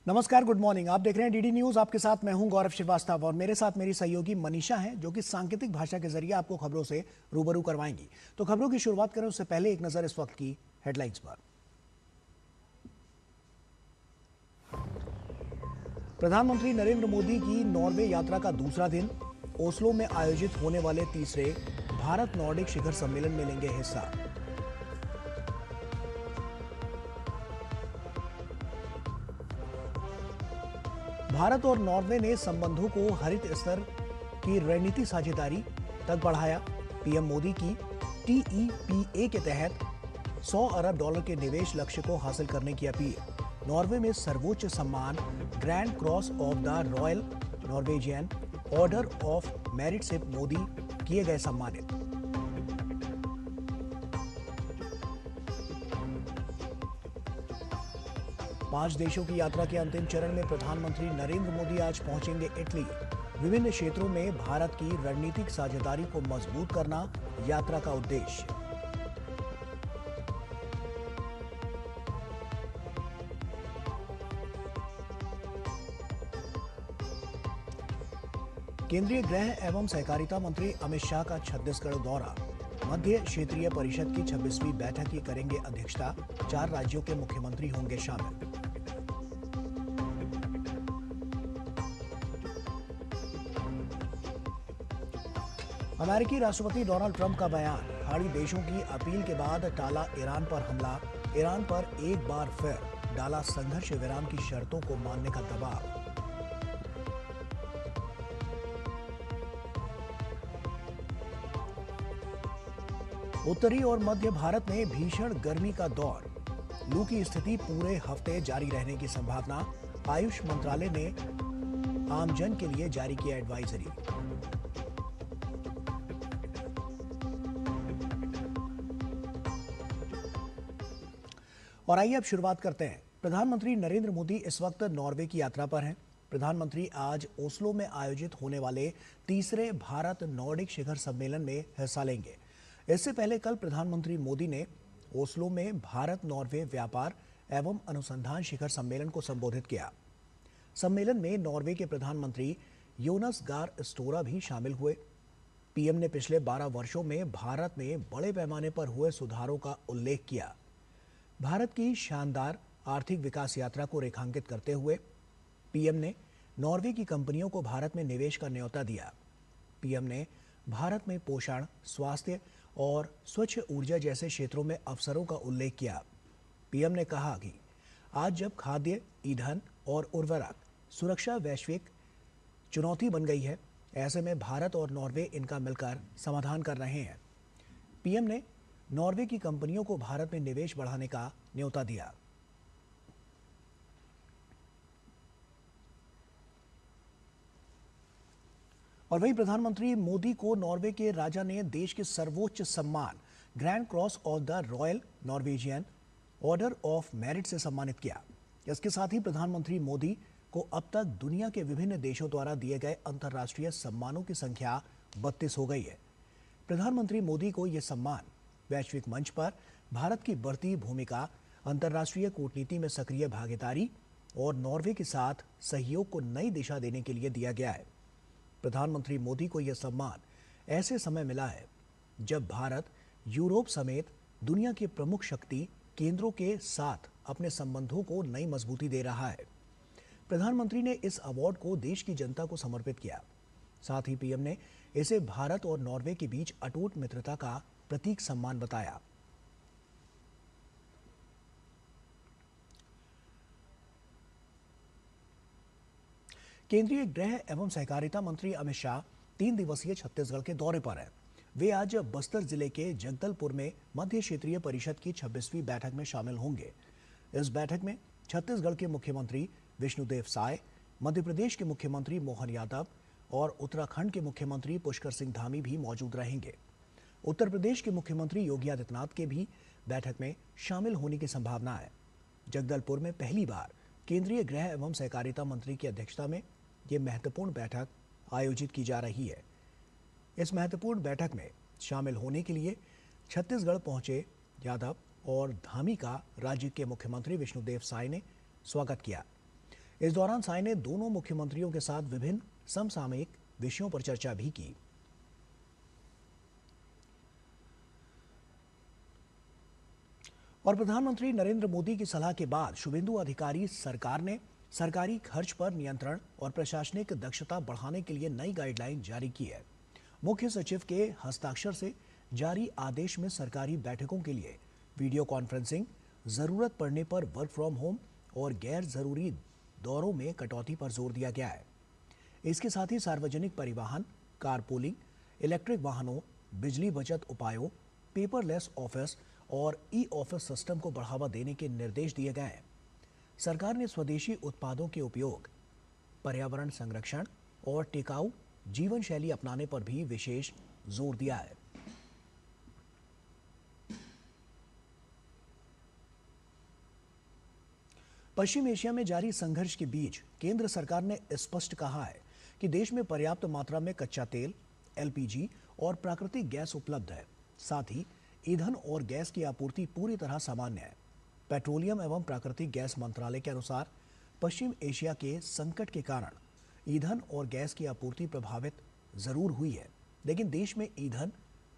नमस्कार, good morning. आप देख रहे हैं डीडी न्यूज। आपके साथ मैं हूं गौरव श्रीवास्तव और मेरे साथ मेरी सहयोगी मनीषा हैं, जो कि सांकेतिक भाषा के जरिए आपको खबरों से रूबरू करवाएंगी। तो खबरों की शुरुआत करें उससे पहले एक नजर इस वक्त की हेडलाइंस पर। प्रधानमंत्री नरेंद्र मोदी की नॉर्वे यात्रा का दूसरा दिन। ओस्लो में आयोजित होने वाले तीसरे भारत नॉर्डिक शिखर सम्मेलन में लेंगे हिस्सा। भारत और नॉर्वे ने संबंधों को हरित स्तर की रणनीति साझेदारी तक बढ़ाया। पीएम मोदी की टीईपीए के तहत $100 अरब के निवेश लक्ष्य को हासिल करने की अपील। नॉर्वे में सर्वोच्च सम्मान grand cross of the royal Norwegian order of merit से मोदी किए गए सम्मानित। पांच देशों की यात्रा के अंतिम चरण में प्रधानमंत्री नरेंद्र मोदी आज पहुंचेंगे इटली। विभिन्न क्षेत्रों में भारत की रणनीतिक साझेदारी को मजबूत करना यात्रा का उद्देश्य। केंद्रीय गृह एवं सहकारिता मंत्री अमित शाह का छत्तीसगढ़ दौरा। मध्य क्षेत्रीय परिषद की 26वीं बैठक की करेंगे अध्यक्षता। 4 राज्यों के मुख्यमंत्री होंगे शामिल। अमेरिकी राष्ट्रपति डोनाल्ड ट्रंप का बयान। खाड़ी देशों की अपील के बाद टाला ईरान पर हमला। ईरान पर एक बार फिर डाला संघर्ष विराम की शर्तों को मानने का दबाव। उत्तरी और मध्य भारत में भीषण गर्मी का दौर। लू की स्थिति पूरे हफ्ते जारी रहने की संभावना। आयुष मंत्रालय ने आमजन के लिए जारी किया एडवाइजरी। और आइए अब शुरुआत करते हैं। प्रधानमंत्री नरेंद्र मोदी इस वक्त नॉर्वे की यात्रा पर हैं। प्रधानमंत्री आज ओस्लो में आयोजित होने वाले तीसरे भारत नॉर्डिक शिखर सम्मेलन में हिस्सा लेंगे। इससे पहले कल प्रधानमंत्री मोदी ने ओस्लो में भारत नॉर्वे व्यापार एवं अनुसंधान शिखर सम्मेलन को संबोधित किया। सम्मेलन में नॉर्वे के प्रधानमंत्री योनस गार स्टोरा भी शामिल हुए। पीएम ने पिछले 12 वर्षों में भारत में बड़े पैमाने पर हुए सुधारों का उल्लेख किया। भारत की शानदार आर्थिक विकास यात्रा को रेखांकित करते हुए पीएम ने नॉर्वे की कंपनियों को भारत में निवेश का न्योता दिया। पीएम ने भारत में पोषण, स्वास्थ्य और स्वच्छ ऊर्जा जैसे क्षेत्रों में अवसरों का उल्लेख किया। पीएम ने कहा कि आज जब खाद्य, ईंधन और उर्वरक सुरक्षा वैश्विक चुनौती बन गई है, ऐसे में भारत और नॉर्वे इनका मिलकर समाधान कर रहे हैं। पीएम ने नॉर्वे की कंपनियों को भारत में निवेश बढ़ाने का न्योता दिया। और वहीं प्रधानमंत्री मोदी को नॉर्वे के राजा ने देश के सर्वोच्च सम्मान grand cross of the royal Norwegian order of merit से सम्मानित किया। इसके साथ ही प्रधानमंत्री मोदी को अब तक दुनिया के विभिन्न देशों द्वारा दिए गए अंतर्राष्ट्रीय सम्मानों की संख्या 32 हो गई है। प्रधानमंत्री मोदी को यह सम्मान वैश्विक मंच पर भारत की बढ़ती भूमिका, अंतर्राष्ट्रीय कूटनीति में सक्रिय भागीदारी और नॉर्वे के साथ सहयोग को नई दिशा देने के लिए दिया गया है। प्रधानमंत्री मोदी को यह सम्मान ऐसे समय मिला है जब भारत यूरोप समेत दुनिया के प्रमुख शक्ति केंद्रों के साथ अपने संबंधों को नई मजबूती दे रहा है। प्रधानमंत्री ने इस अवार्ड को देश की जनता को समर्पित किया। साथ ही पीएम ने इसे भारत और नॉर्वे के बीच अटूट मित्रता का प्रतीक सम्मान बताया। केंद्रीय गृह एवं सहकारिता मंत्री अमित शाह 3 दिवसीय छत्तीसगढ़ के दौरे पर हैं। वे आज बस्तर जिले के जगदलपुर में मध्य क्षेत्रीय परिषद की 26वीं बैठक में शामिल होंगे। इस बैठक में छत्तीसगढ़ के मुख्यमंत्री विष्णुदेव साय, मध्य प्रदेश के मुख्यमंत्री मोहन यादव और उत्तराखंड के मुख्यमंत्री पुष्कर सिंह धामी भी मौजूद रहेंगे। उत्तर प्रदेश के मुख्यमंत्री योगी आदित्यनाथ के भी बैठक में शामिल होने की संभावना है। जगदलपुर में पहली बार केंद्रीय गृह एवं सहकारिता मंत्री की अध्यक्षता में ये महत्वपूर्ण बैठक आयोजित की जा रही है। इस महत्वपूर्ण बैठक में शामिल होने के लिए छत्तीसगढ़ पहुंचे यादव और धामी का राज्य के मुख्यमंत्री विष्णुदेव साय ने स्वागत किया। इस दौरान साय ने दोनों मुख्यमंत्रियों के साथ विभिन्न समसामयिक विषयों पर चर्चा भी की। और प्रधानमंत्री नरेंद्र मोदी की सलाह के बाद शुभेंदु अधिकारी सरकार ने सरकारी खर्च पर नियंत्रण और प्रशासनिक दक्षता बढ़ाने के लिए नई गाइडलाइन जारी की है। मुख्य सचिव के हस्ताक्षर से जारी आदेश में सरकारी बैठकों के लिए वीडियो कॉन्फ्रेंसिंग, जरूरत पड़ने पर वर्क फ्रॉम होम और गैर जरूरी दौरों में कटौती पर जोर दिया गया है। इसके साथ ही सार्वजनिक परिवहन, कारपूलिंग, इलेक्ट्रिक वाहनों, बिजली बचत उपायों, पेपरलेस ऑफिस और ई ऑफिस सिस्टम को बढ़ावा देने के निर्देश दिए गए हैं। सरकार ने स्वदेशी उत्पादों के उपयोग, पर्यावरण संरक्षण और टिकाऊ जीवन शैली अपनाने पर भी विशेष जोर दिया है। पश्चिम एशिया में जारी संघर्ष के बीच केंद्र सरकार ने स्पष्ट कहा है कि देश में पर्याप्त मात्रा में कच्चा तेल, एलपीजी और प्राकृतिक गैस उपलब्ध है। साथ ही ईंधन और गैस की आपूर्ति पूरी तरह सामान्य है। पेट्रोलियम एवं प्राकृतिक गैस मंत्रालय के अनुसार पश्चिम एशिया के संकट के कारण ईंधन और गैस की आपूर्ति प्रभावित जरूर हुई है, लेकिन देश में ईंधन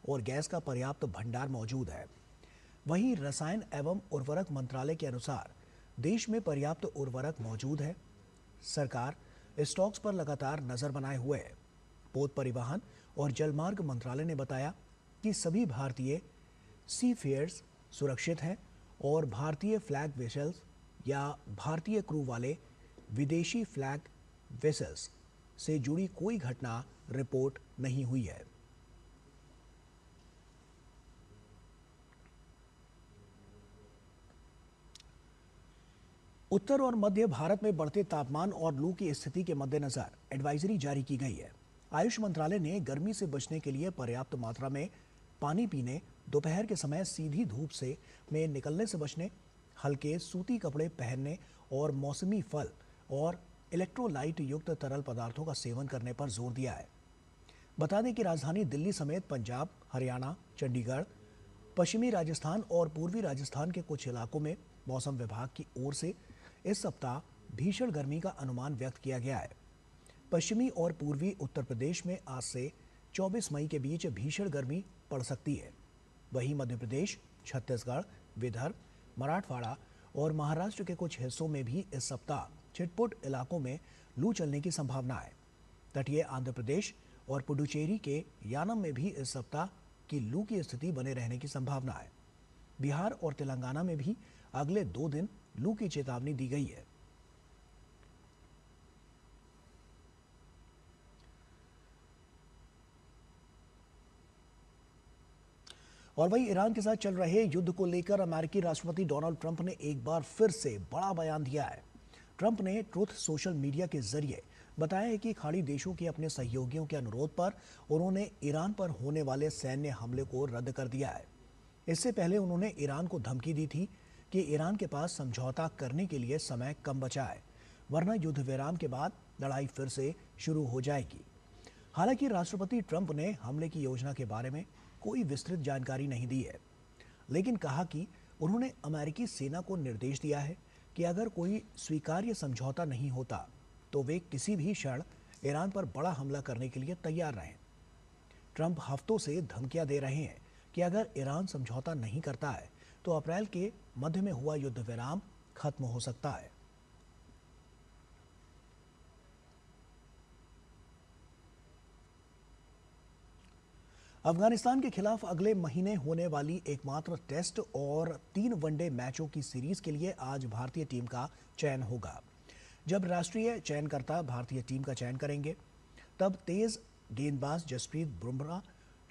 और गैस का पर्याप्त भंडार मौजूद है। वहीं रसायन एवं उर्वरक मंत्रालय के अनुसार देश में पर्याप्त उर्वरक मौजूद है। सरकार स्टॉक्स पर लगातार नजर बनाए हुए है। पोत परिवहन और जलमार्ग मंत्रालय ने बताया कि सभी भारतीय सी फेयर्स सुरक्षित हैं और भारतीय फ्लैग वेसल्स या भारतीय क्रू वाले विदेशी फ्लैग वेसल्स से जुड़ी कोई घटना रिपोर्ट नहीं हुई है। उत्तर और मध्य भारत में बढ़ते तापमान और लू की स्थिति के मद्देनजर एडवाइजरी जारी की गई है। आयुष मंत्रालय ने गर्मी से बचने के लिए पर्याप्त मात्रा में पानी पीने, दोपहर के समय सीधी धूप से में निकलने से बचने, हल्के सूती कपड़े पहनने और मौसमी फल और इलेक्ट्रोलाइट युक्त तरल पदार्थों का सेवन करने पर जोर दिया है। बता दें कि राजधानी दिल्ली समेत पंजाब, हरियाणा, चंडीगढ़, पश्चिमी राजस्थान और पूर्वी राजस्थान के कुछ इलाकों में मौसम विभाग की ओर से इस सप्ताह भीषण गर्मी का अनुमान व्यक्त किया गया है। पश्चिमी और पूर्वी उत्तर प्रदेश में आज से 24 मई के बीच भीषण गर्मी पड़ सकती है। वहीं मध्य प्रदेश, छत्तीसगढ़, विदर्भ, मराठवाड़ा और महाराष्ट्र के कुछ हिस्सों में भी इस सप्ताह छिटपुट इलाकों में लू चलने की संभावना है। तटीय आंध्र प्रदेश और पुडुचेरी के यानम में भी इस सप्ताह की लू की स्थिति बने रहने की संभावना है। बिहार और तेलंगाना में भी अगले 2 दिन लू की चेतावनी दी गई है। और वहीं ईरान के साथ चल रहे युद्ध को लेकर अमेरिकी राष्ट्रपति डोनाल्ड ट्रंप ने एक बार फिर से बड़ा बयान दिया है। ट्रंप ने ट्रुथ सोशल मीडिया के जरिए बताया है कि खाड़ी देशों के अपने सहयोगियों के अनुरोध पर उन्होंने ईरान पर होने वाले सैन्य हमले को रद्द कर दिया है। इससे पहले उन्होंने ईरान को धमकी दी थी कि ईरान के पास समझौता करने के लिए समय कम बचा है, वरना युद्ध विराम के बाद लड़ाई फिर से शुरू हो जाएगी। हालांकि राष्ट्रपति ट्रंप ने हमले की योजना के बारे में कोई विस्तृत जानकारी नहीं दी है, लेकिन कहा कि उन्होंने अमेरिकी सेना को निर्देश दिया है कि अगर कोई स्वीकार्य समझौता नहीं होता तो वे किसी भी क्षण ईरान पर बड़ा हमला करने के लिए तैयार रहें। ट्रंप हफ्तों से धमकियां दे रहे हैं कि अगर ईरान समझौता नहीं करता है तो अप्रैल के मध्य में हुआ युद्ध विराम खत्म हो सकता है। अफगानिस्तान के खिलाफ अगले महीने होने वाली एकमात्र टेस्ट और 3 वनडे मैचों की सीरीज के लिए आज भारतीय टीम का चयन होगा। जब राष्ट्रीय चयनकर्ता भारतीय टीम का चयन करेंगे, तब तेज गेंदबाज जसप्रीत बुमराह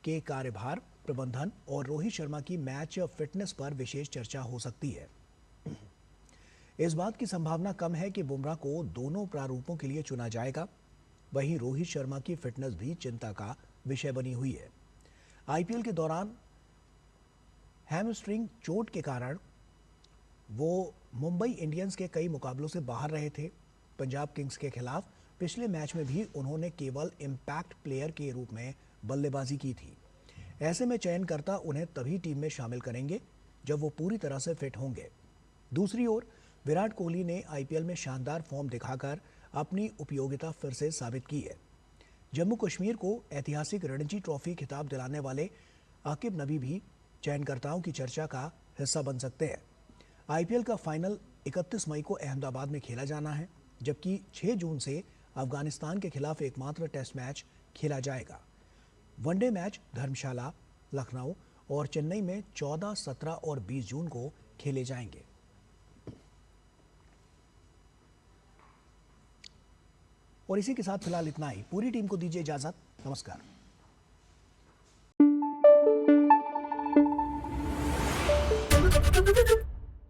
के कार्यभार प्रबंधन और रोहित शर्मा की मैच फिटनेस पर विशेष चर्चा हो सकती है। इस बात की संभावना कम है कि बुमराह को दोनों प्रारूपों के लिए चुना जाएगा। वहीं रोहित शर्मा की फिटनेस भी चिंता का विषय बनी हुई है। आईपीएल के दौरान हैमस्ट्रिंग चोट के कारण वो मुंबई इंडियंस के कई मुकाबलों से बाहर रहे थे। पंजाब किंग्स के खिलाफ पिछले मैच में भी उन्होंने केवल इम्पैक्ट प्लेयर के रूप में बल्लेबाजी की थी। ऐसे में चयनकर्ता उन्हें तभी टीम में शामिल करेंगे जब वो पूरी तरह से फिट होंगे। दूसरी ओर विराट कोहली ने आईपीएल में शानदार फॉर्म दिखाकर अपनी उपयोगिता फिर से साबित की है। जम्मू कश्मीर को ऐतिहासिक रणजी ट्रॉफी खिताब दिलाने वाले आकिब नबी भी चयनकर्ताओं की चर्चा का हिस्सा बन सकते हैं। आईपीएल का फाइनल 31 मई को अहमदाबाद में खेला जाना है, जबकि 6 जून से अफगानिस्तान के खिलाफ एकमात्र टेस्ट मैच खेला जाएगा। वनडे मैच धर्मशाला, लखनऊ और चेन्नई में 14, 17 और 20 जून को खेले जाएंगे। और इसी के साथ फिलहाल इतना ही। पूरी टीम को दीजिए इजाजत। नमस्कार।